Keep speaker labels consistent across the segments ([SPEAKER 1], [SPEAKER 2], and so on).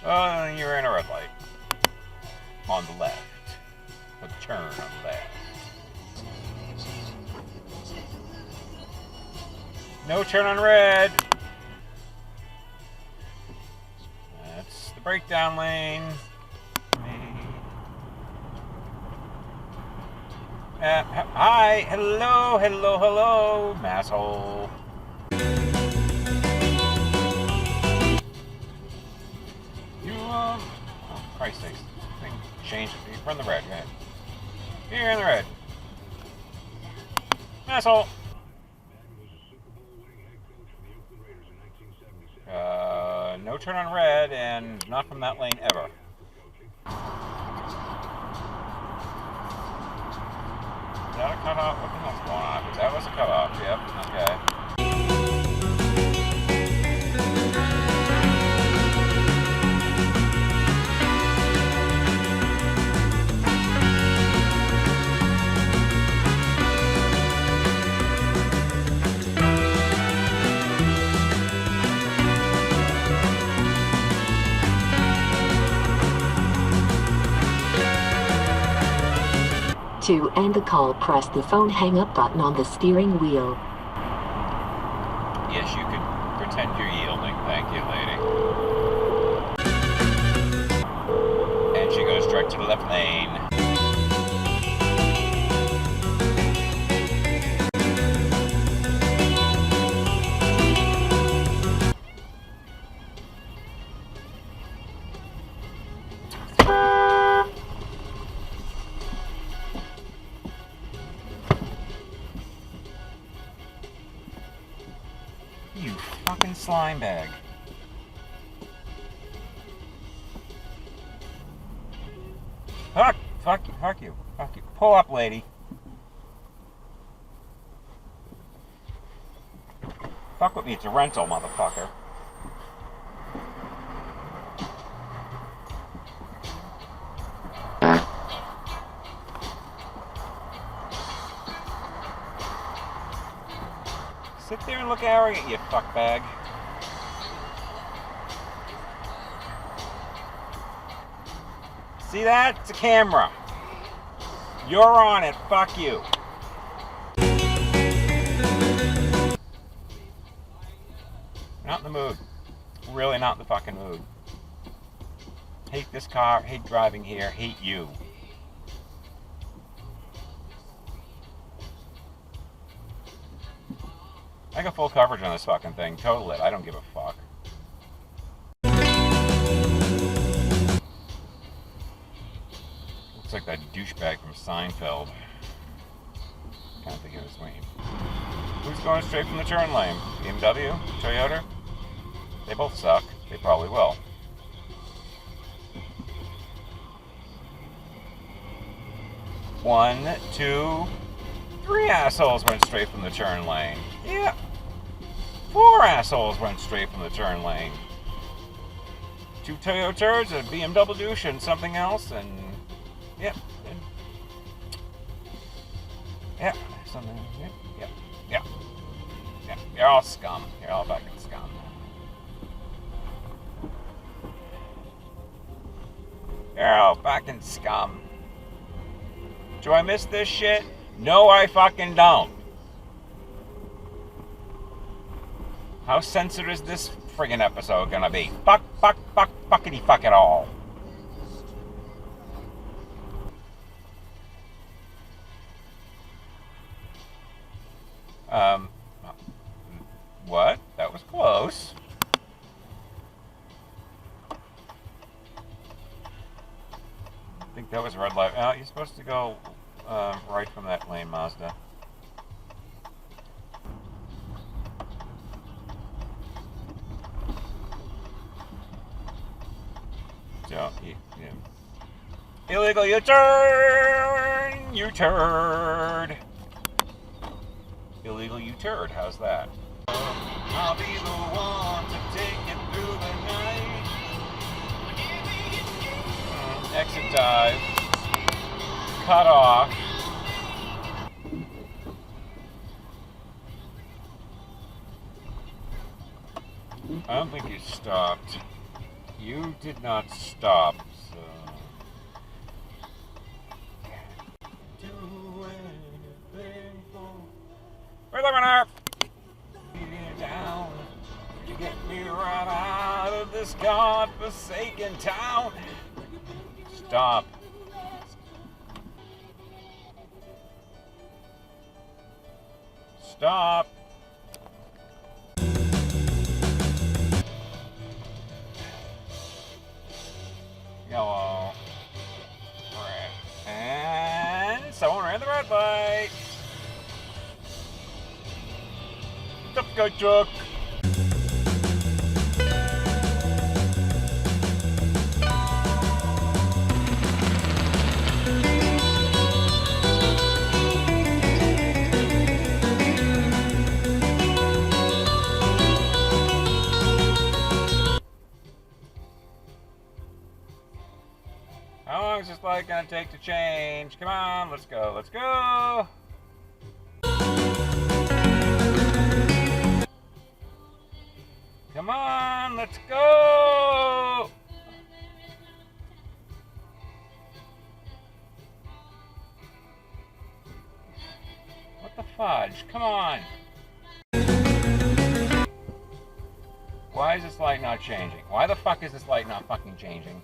[SPEAKER 1] Oh, you're in a red light. On the left. A turn on the left. No turn on red. That's the breakdown lane. Hi, hello, masshole. Oh, Christ sakes. Thing changed it. You're in the red, right? You're in the red. Asshole. No turn on red, and not from that lane ever. Is that a cutoff? What the hell's going on? That was a cutoff, yep, okay.
[SPEAKER 2] To end the call, press the phone hang-up button on the steering wheel.
[SPEAKER 1] Yes, you could pretend you're yielding. Thank you, lady. And she goes straight to the left lane. You fucking slime bag. Fuck you. Pull up, lady. Fuck with me, it's a rental, motherfucker. Sit there and look arrogant, you fuckbag. See that? It's a camera. You're on it. Fuck you. Not in the mood. Really not in the fucking mood. Hate this car. Hate driving here. Hate you. I got full coverage on this fucking thing. Total it. I don't give a fuck. Looks like that douchebag from Seinfeld. Can't think of his name. Who's going straight from the turn lane? BMW? Toyota? They both suck. They probably will. One, two, three assholes went straight from the turn lane. Yeah. 4 assholes went straight from the turn lane. 2 Toyotas, a BMW douche, and something else, and yep. Yeah, something. Yeah. You're all scum. You're all fucking scum. You're all fucking scum. Do I miss this shit? No, I fucking don't. How censored is this friggin' episode gonna be? Fuckity fuck it all. What? That was close. I think that was a red light. Oh, you're supposed to go right from that lane, Mazda. So, yeah. Illegal U-turn! You turd! Illegal U-turd, how's that? I'll be the one to take it through the night. Exit dive. Cut off. I don't think you stopped. You did not stop, so... Do anything for... Where's the runner? Down. You get me right out of this godforsaken town. Stop. Stop. Yellow. Red. And someone ran the red light. Tough guy truck. How long is this light gonna take to change? Come on, let's go, let's go! Come on, let's go! What the fudge? Come on! Why is this light not changing? Why the fuck is this light not fucking changing?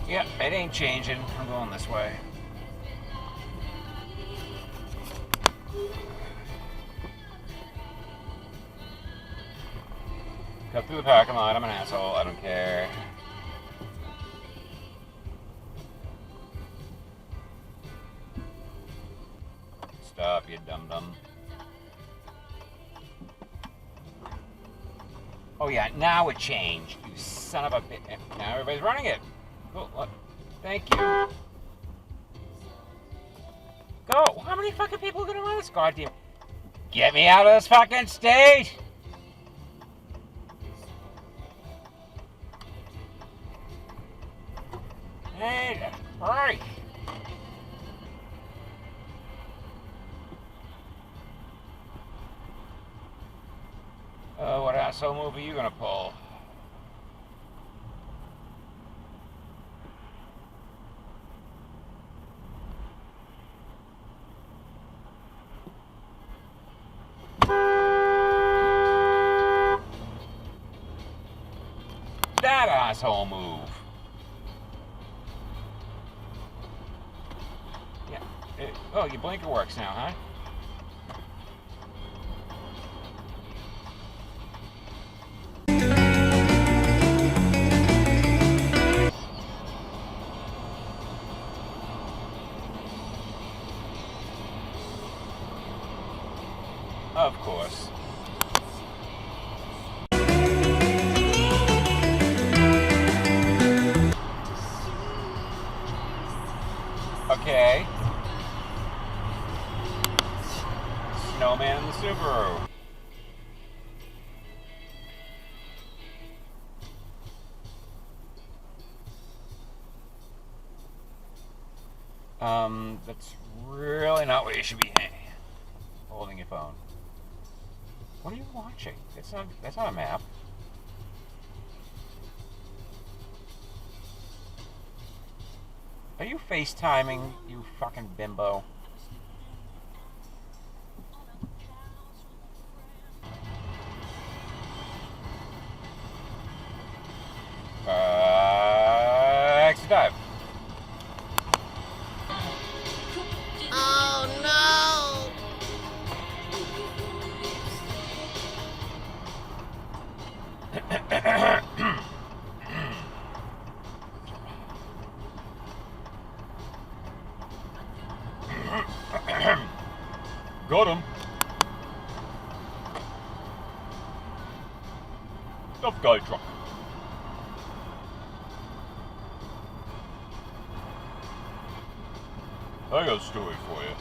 [SPEAKER 1] Yep, it ain't changing. I'm going this way. Cut through the parking lot. I'm an asshole. I don't care. Stop, you dum-dum. Oh yeah, now it changed. You son of a bitch. Now everybody's running it. Cool. What? Thank you. Go. How many fucking people are gonna run this goddamn? Get me out of this fucking state! Hey, hurry! What asshole move are you gonna pull? That asshole move. Yeah. Oh, your blinker works now, huh? Of course. Okay. Snowman in the Subaru. That's really not where you should be holding your phone. What are you watching? That's not a map. Are you FaceTiming, you fucking bimbo? Exit dive.
[SPEAKER 3] Oh no!
[SPEAKER 1] Got him. Tough guy truck. I got a story for you.